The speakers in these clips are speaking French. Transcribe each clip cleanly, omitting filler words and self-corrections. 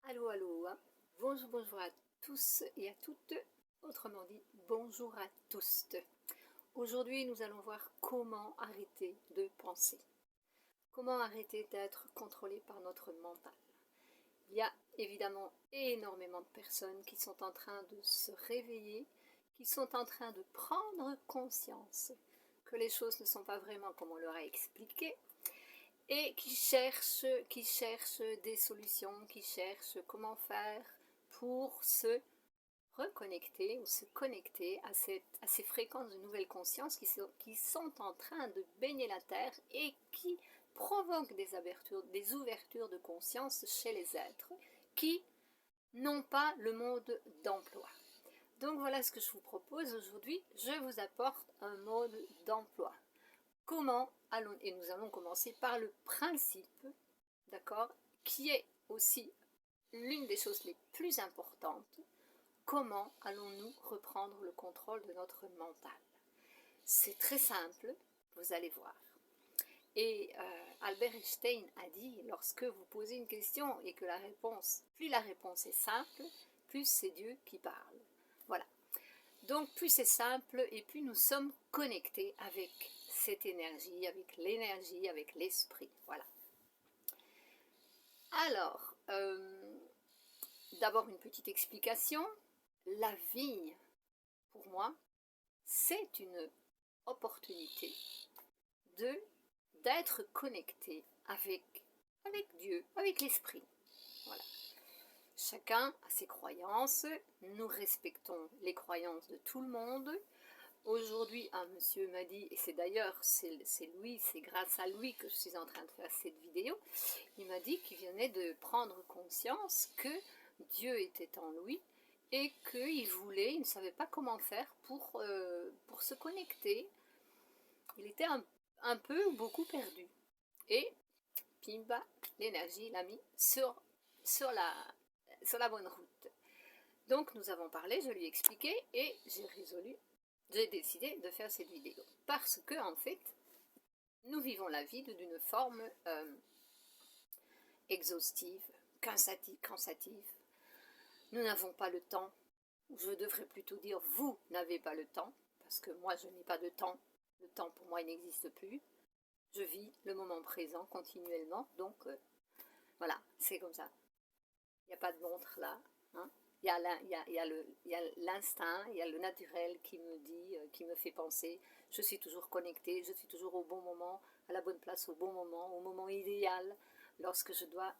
Allô, allô, hein. Bonjour, bonjour à tous et à toutes, autrement dit, bonjour à tous. Aujourd'hui, nous allons voir comment arrêter de penser. Comment arrêter d'être contrôlé par notre mental. Il y a évidemment énormément de personnes qui sont en train de se réveiller, qui sont en train de prendre conscience que les choses ne sont pas vraiment comme on leur a expliqué, et qui cherchent des solutions, qui cherchent comment faire pour se reconnecter ou se connecter à ces fréquences de nouvelle conscience qui sont en train de baigner la Terre et qui provoquent des ouvertures de conscience chez les êtres qui n'ont pas le mode d'emploi. Donc voilà ce que je vous propose aujourd'hui. Je vous apporte un mode d'emploi. Comment allons, et nous allons commencer par le principe, d'accord, qui est aussi l'une des choses les plus importantes. Comment allons-nous reprendre le contrôle de notre mental? C'est très simple, vous allez voir. Et Albert Einstein a dit, lorsque vous posez une question et que plus la réponse est simple, plus c'est Dieu qui parle. Voilà. Donc plus c'est simple et plus nous sommes connectés avec cette énergie, avec l'esprit. Voilà. Alors, d'abord une petite explication. La vie, pour moi, c'est une opportunité d'être connecté avec Dieu, avec l'esprit. Voilà. Chacun a ses croyances, nous respectons les croyances de tout le monde. Aujourd'hui, un monsieur m'a dit, et c'est d'ailleurs, c'est grâce à lui que je suis en train de faire cette vidéo, il m'a dit qu'il venait de prendre conscience que Dieu était en lui et il ne savait pas comment faire pour se connecter. Il était un peu ou beaucoup perdu. Et, pimba, l'énergie l'a mis sur la bonne route. Donc nous avons parlé, je lui ai expliqué et j'ai décidé de faire cette vidéo. Parce que en fait, nous vivons la vie d'une forme exhaustive, cansative. Nous n'avons pas le temps, je devrais plutôt dire vous n'avez pas le temps, parce que moi je n'ai pas de temps, le temps pour moi il n'existe plus. Je vis le moment présent continuellement, donc voilà, c'est comme ça. Il n'y a pas de montre là, hein. Il y a l'instinct, il y a le naturel qui me dit, qui me fait penser, je suis toujours connectée, je suis toujours au bon moment, à la bonne place au bon moment, au moment idéal,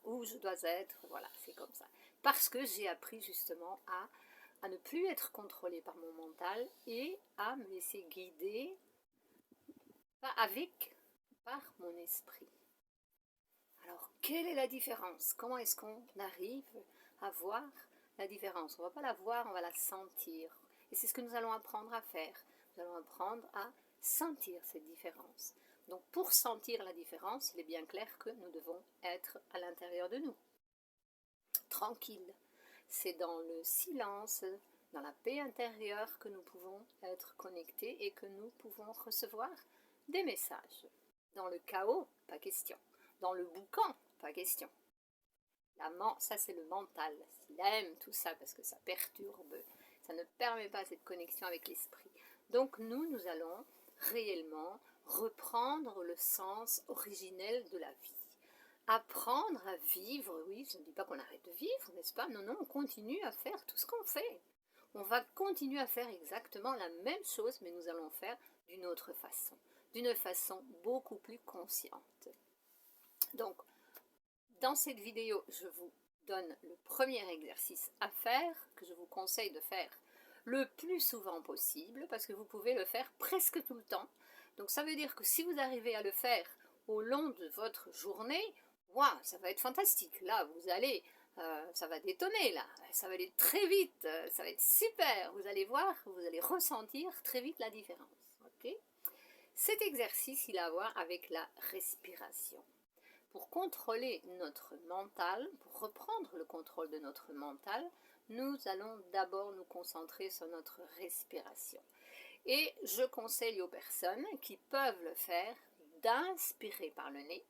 où je dois être, voilà, c'est comme ça. Parce que j'ai appris justement à ne plus être contrôlée par mon mental et à me laisser guider par mon esprit. Alors, quelle est la différence? Comment est-ce qu'on arrive à voir la différence? On ne va pas la voir, on va la sentir. Et c'est ce que nous allons apprendre à faire. Nous allons apprendre à sentir cette différence. Donc, pour sentir la différence, il est bien clair que nous devons être à l'intérieur de nous. Tranquille. C'est dans le silence, dans la paix intérieure que nous pouvons être connectés et que nous pouvons recevoir des messages. Dans le chaos, pas question. Dans le boucan, pas question. Ça c'est le mental. Il aime tout ça parce que ça perturbe, ça ne permet pas cette connexion avec l'esprit. Donc nous allons réellement reprendre le sens originel de la vie. Apprendre à vivre, oui, je ne dis pas qu'on arrête de vivre, n'est-ce pas? Non, on continue à faire tout ce qu'on fait. On va continuer à faire exactement la même chose, mais nous allons faire d'une autre façon. D'une façon beaucoup plus consciente. Donc, dans cette vidéo, je vous donne le premier exercice à faire, que je vous conseille de faire le plus souvent possible, parce que vous pouvez le faire presque tout le temps. Donc ça veut dire que si vous arrivez à le faire au long de votre journée, waouh, ça va être fantastique. Là, ça va détonner, là. Ça va aller très vite, ça va être super. Vous allez voir, vous allez ressentir très vite la différence. Okay? Cet exercice, il a à voir avec la respiration. Pour contrôler notre mental, pour reprendre le contrôle de notre mental, nous allons d'abord nous concentrer sur notre respiration. Et je conseille aux personnes qui peuvent le faire d'inspirer par le nez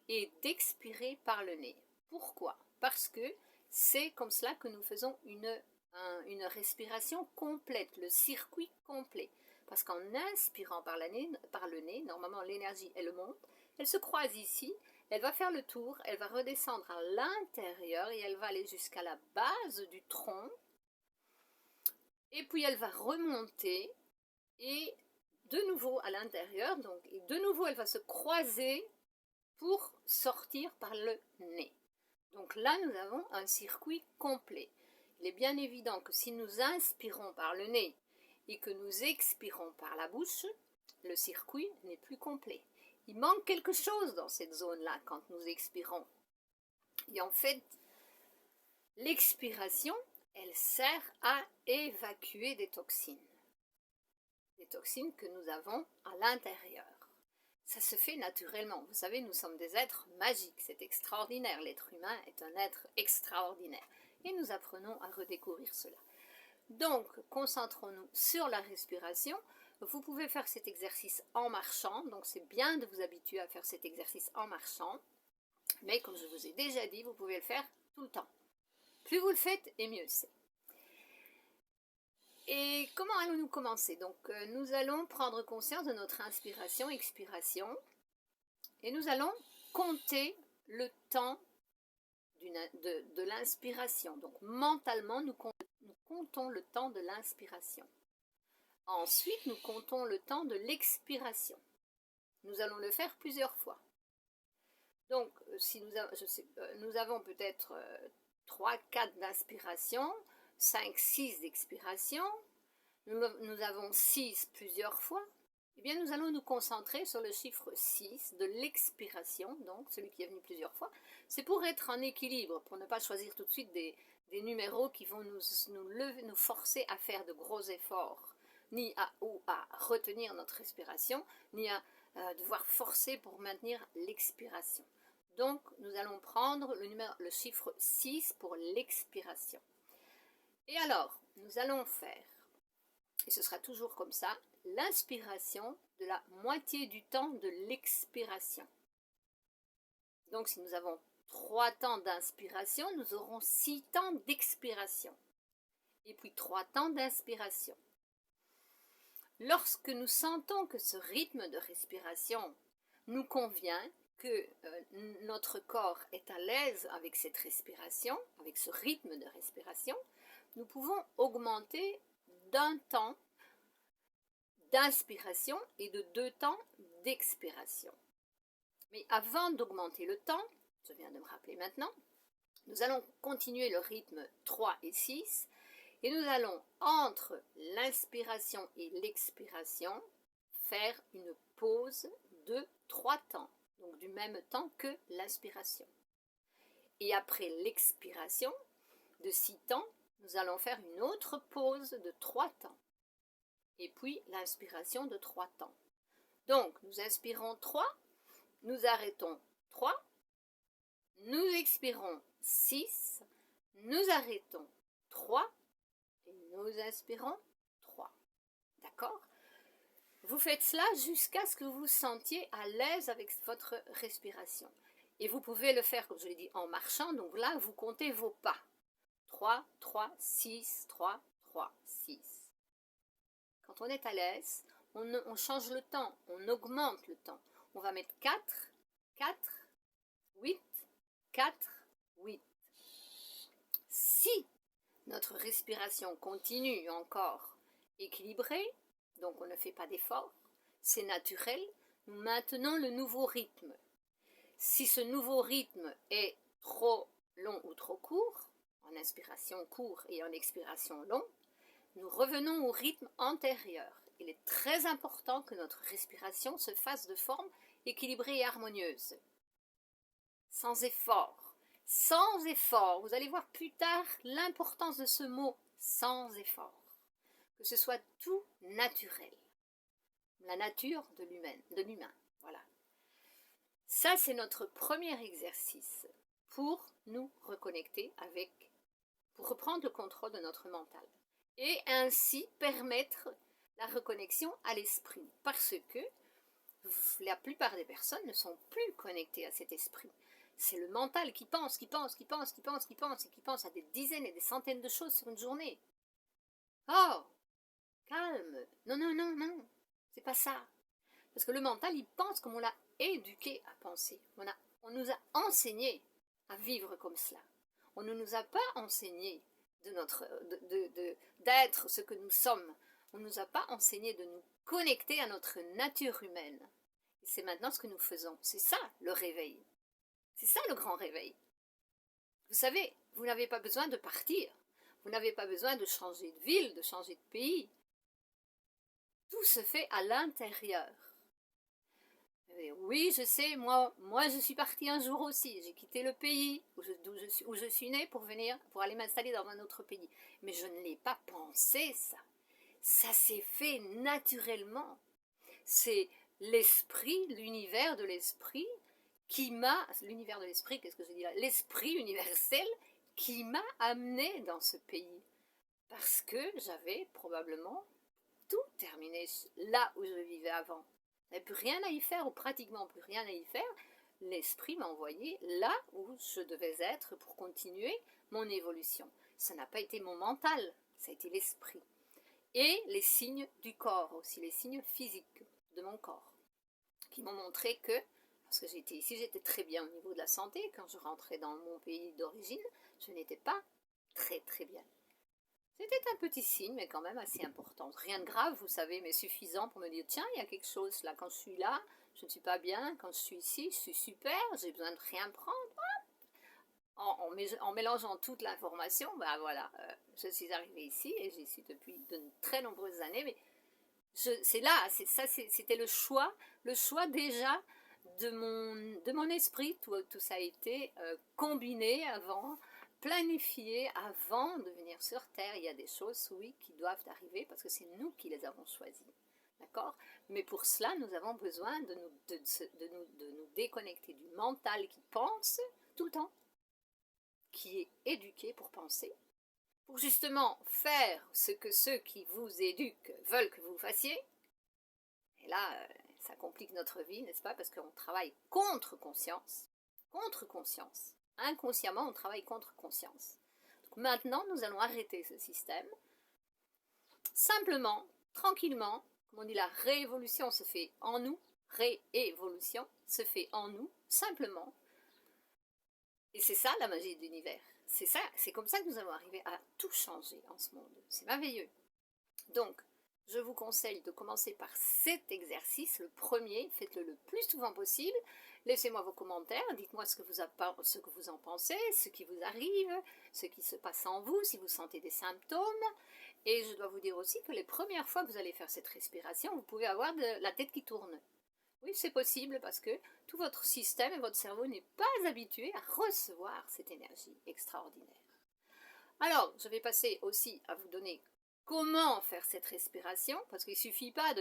et d'expirer par le nez. Pourquoi? Parce que C'est comme cela que nous faisons une respiration complète, le circuit complet. Parce qu'en inspirant par le nez, normalement l'énergie elle monte, elle se croise ici, elle va faire le tour, elle va redescendre à l'intérieur et elle va aller jusqu'à la base du tronc. Et puis elle va remonter et de nouveau à l'intérieur, donc et de nouveau elle va se croiser pour sortir par le nez. Donc là nous avons un circuit complet. Il est bien évident que si nous inspirons par le nez et que nous expirons par la bouche, le circuit n'est plus complet. Il manque quelque chose dans cette zone-là quand nous expirons. Et en fait, l'expiration, elle sert à évacuer des toxines que nous avons à l'intérieur. Ça se fait naturellement. Vous savez, nous sommes des êtres magiques, c'est extraordinaire. L'être humain est un être extraordinaire. Et nous apprenons à redécouvrir cela. Donc, concentrons-nous sur la respiration. Vous pouvez faire cet exercice en marchant, donc c'est bien de vous habituer à faire cet exercice en marchant. Mais comme je vous ai déjà dit, vous pouvez le faire tout le temps. Plus vous le faites, et mieux c'est. Et comment allons-nous commencer? Donc, nous allons prendre conscience de notre inspiration, expiration, et nous allons compter le temps de l'inspiration. Donc, mentalement, nous comptons le temps de l'inspiration. Ensuite, nous comptons le temps de l'expiration. Nous allons le faire plusieurs fois. Donc, si nous avons peut-être 3-4 d'inspiration, 5-6 d'expiration, nous avons 6 plusieurs fois, eh bien nous allons nous concentrer sur le chiffre 6 de l'expiration, donc celui qui est venu plusieurs fois. C'est pour être en équilibre, pour ne pas choisir tout de suite des numéros qui vont nous forcer à faire de gros efforts, ni à retenir notre respiration, ni à devoir forcer pour maintenir l'expiration. Donc, nous allons prendre le chiffre 6 pour l'expiration. Et alors, nous allons faire, et ce sera toujours comme ça, l'inspiration de la moitié du temps de l'expiration. Donc, si nous avons 3 temps d'inspiration, nous aurons 6 temps d'expiration. Et puis 3 temps d'inspiration. Lorsque nous sentons que ce rythme de respiration nous convient, que notre corps est à l'aise avec cette respiration, avec ce rythme de respiration, nous pouvons augmenter d'un temps d'inspiration et de 2 temps d'expiration. Mais avant d'augmenter le temps, je viens de me rappeler maintenant, nous allons continuer le rythme 3 et 6 et nous allons, entre l'inspiration et l'expiration, faire une pause de 3 temps. Donc du même temps que l'inspiration. Et après l'expiration de 6 temps, nous allons faire une autre pause de 3 temps. Et puis l'inspiration de 3 temps. Donc nous inspirons 3, nous arrêtons 3, nous expirons 6, nous arrêtons 3 et nous inspirons 3. D'accord ? Vous faites cela jusqu'à ce que vous vous sentiez à l'aise avec votre respiration. Et vous pouvez le faire, comme je l'ai dit, en marchant. Donc là, vous comptez vos pas. 3, 3, 6, 3, 3, 6. Quand on est à l'aise, on change le temps, on augmente le temps. On va mettre 4, 4, 8, 4, 8. Si notre respiration continue encore équilibrée, donc on ne fait pas d'effort, c'est naturel, nous maintenons le nouveau rythme. Si ce nouveau rythme est trop long ou trop court, en inspiration court et en expiration long, nous revenons au rythme antérieur. Il est très important que notre respiration se fasse de forme équilibrée et harmonieuse. Sans effort. Sans effort. Vous allez voir plus tard l'importance de ce mot, sans effort. Que ce soit tout naturel. La nature de l'humain. Voilà. Ça, c'est notre premier exercice pour nous reconnecter pour reprendre le contrôle de notre mental. Et ainsi permettre la reconnexion à l'esprit. Parce que la plupart des personnes ne sont plus connectées à cet esprit. C'est le mental qui pense, qui pense, qui pense, qui pense, qui pense, et qui pense à des dizaines et des centaines de choses sur une journée. Oh, calme. Non, non, non, non. C'est pas ça. Parce que le mental, il pense comme on l'a éduqué à penser. On nous a enseigné à vivre comme cela. On ne nous a pas enseigné d'être ce que nous sommes. On ne nous a pas enseigné de nous connecter à notre nature humaine. Et c'est maintenant ce que nous faisons. C'est ça le réveil. C'est ça le grand réveil. Vous savez, vous n'avez pas besoin de partir. Vous n'avez pas besoin de changer de ville, de changer de pays. Tout se fait à l'intérieur. Oui, je sais, moi je suis partie un jour aussi. J'ai quitté le pays où je suis née pour aller m'installer dans un autre pays. Mais je ne l'ai pas pensé, ça. Ça s'est fait naturellement. C'est l'esprit, l'univers de l'esprit l'univers de l'esprit, qu'est-ce que je dis là? L'esprit universel qui m'a amené dans ce pays. Parce que j'avais probablement tout terminé là où je vivais avant. Il n'y avait plus rien à y faire, ou pratiquement plus rien à y faire. L'esprit m'a envoyé là où je devais être pour continuer mon évolution. Ça n'a pas été mon mental, ça a été l'esprit. Et les signes du corps aussi, les signes physiques de mon corps, qui m'ont montré que, lorsque j'étais ici, j'étais très bien au niveau de la santé. Quand je rentrais dans mon pays d'origine, je n'étais pas très très bien. C'était un petit signe, mais quand même assez important. Rien de grave, vous savez, mais suffisant pour me dire, tiens, il y a quelque chose là. Quand je suis là, je ne suis pas bien. Quand je suis ici, je suis super. J'ai besoin de rien prendre. En mélangeant toute l'information, ben voilà, je suis arrivée ici et j'y suis depuis de très nombreuses années. Mais c'est là, c'était le choix déjà de mon esprit. Tout ça a été combiné avant, planifié avant de venir sur Terre. Il y a des choses, oui, qui doivent arriver parce que c'est nous qui les avons choisies. D'accord? Mais pour cela, nous avons besoin de nous déconnecter du mental qui pense tout le temps, qui est éduqué pour penser, pour justement faire ce que ceux qui vous éduquent veulent que vous fassiez. Et là, ça complique notre vie, n'est-ce pas? Parce qu'on travaille contre conscience. Contre conscience. Inconsciemment, on travaille contre conscience. Donc maintenant, nous allons arrêter ce système. Simplement, tranquillement, comme on dit, la réévolution se fait en nous. Réévolution se fait en nous, simplement. Et c'est ça la magie de l'univers. C'est ça, c'est comme ça que nous allons arriver à tout changer en ce monde. C'est merveilleux. Donc, je vous conseille de commencer par cet exercice, le premier. Faites-le le plus souvent possible. Laissez-moi vos commentaires, dites-moi ce que vous en pensez, ce qui vous arrive, ce qui se passe en vous, si vous sentez des symptômes. Et je dois vous dire aussi que les premières fois que vous allez faire cette respiration, vous pouvez avoir la tête qui tourne. Oui, c'est possible parce que tout votre système et votre cerveau n'est pas habitué à recevoir cette énergie extraordinaire. Alors, je vais passer aussi à vous donner comment faire cette respiration, parce qu'il ne suffit pas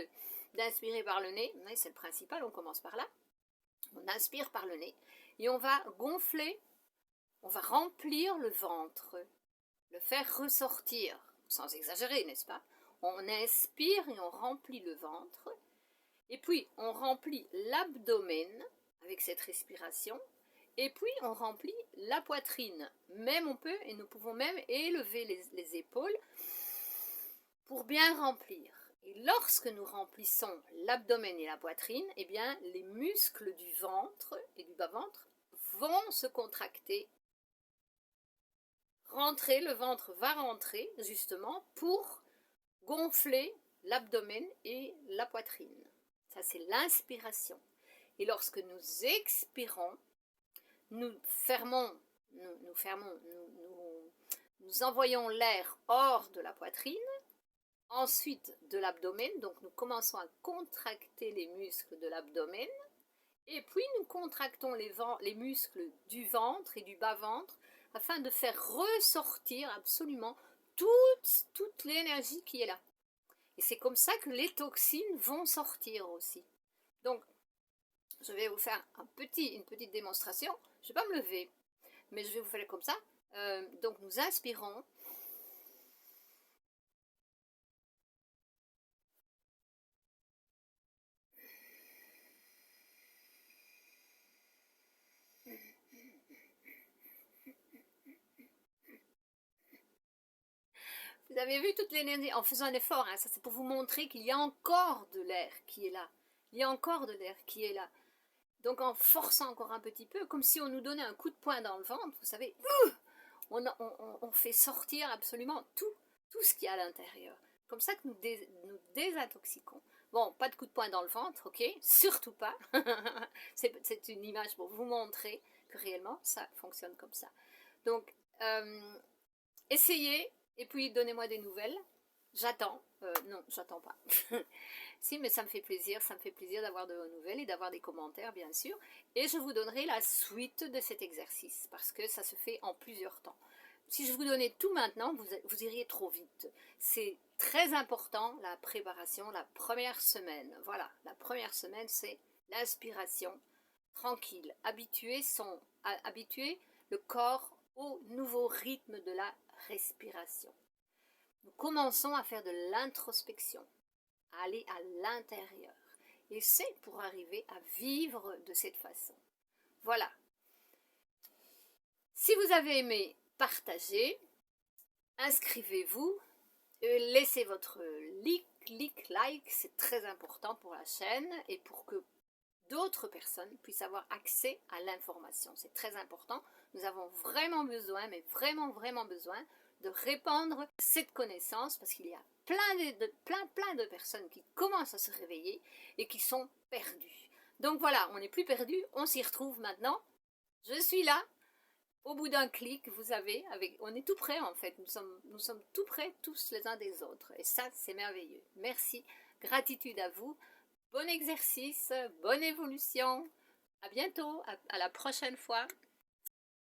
d'inspirer par le nez, c'est le principal, on commence par là. On inspire par le nez et on va gonfler, on va remplir le ventre, le faire ressortir, sans exagérer, n'est-ce pas? On inspire et on remplit le ventre. Et puis, on remplit l'abdomen avec cette respiration. Et puis, on remplit la poitrine. Même on peut, et nous pouvons même élever les épaules pour bien remplir. Et lorsque nous remplissons l'abdomen et la poitrine, eh bien, les muscles du ventre et du bas-ventre vont se contracter. Le ventre va rentrer, justement, pour gonfler l'abdomen et la poitrine. Ça, c'est l'inspiration. Et lorsque nous expirons, nous envoyons l'air hors de la poitrine, ensuite de l'abdomen. Donc, nous commençons à contracter les muscles de l'abdomen. Et puis, nous contractons les muscles du ventre et du bas-ventre afin de faire ressortir absolument toute l'énergie qui est là. Et c'est comme ça que les toxines vont sortir aussi. Donc, je vais vous faire une petite démonstration. Je ne vais pas me lever, mais je vais vous faire comme ça. Donc, nous inspirons. Vous avez vu toute l'énergie en faisant un effort, hein, ça c'est pour vous montrer qu'il y a encore de l'air qui est là. Il y a encore de l'air qui est là. Donc en forçant encore un petit peu, comme si on nous donnait un coup de poing dans le ventre, vous savez, on fait sortir absolument tout ce qu'il y a à l'intérieur. Comme ça que nous désintoxiquons. Bon, pas de coup de poing dans le ventre, ok? Surtout pas. C'est une image pour vous montrer que réellement ça fonctionne comme ça. Donc, essayez et puis donnez-moi des nouvelles. J'attends. Non, j'attends pas. Si, mais ça me fait plaisir d'avoir de vos nouvelles et d'avoir des commentaires, bien sûr. Et je vous donnerai la suite de cet exercice, parce que ça se fait en plusieurs temps. Si je vous donnais tout maintenant, vous iriez trop vite. C'est très important, la préparation, la première semaine. Voilà, la première semaine, c'est l'inspiration tranquille. Habituer le corps au nouveau rythme de la respiration. Nous commençons à faire de l'introspection, à aller à l'intérieur. Et c'est pour arriver à vivre de cette façon. Voilà. Si vous avez aimé, partagez, inscrivez-vous, laissez votre like, c'est très important pour la chaîne et pour que d'autres personnes puissent avoir accès à l'information. C'est très important. Nous avons vraiment besoin, mais vraiment besoin de répandre cette connaissance parce qu'il y a plein de personnes qui commencent à se réveiller et qui sont perdues. Donc voilà, on n'est plus perdus, on s'y retrouve maintenant. Je suis là. Au bout d'un clic, vous avez, on est tout près en fait, nous sommes tout près tous les uns des autres. Et ça, c'est merveilleux. Merci, gratitude à vous. Bon exercice, bonne évolution. À bientôt, à la prochaine fois.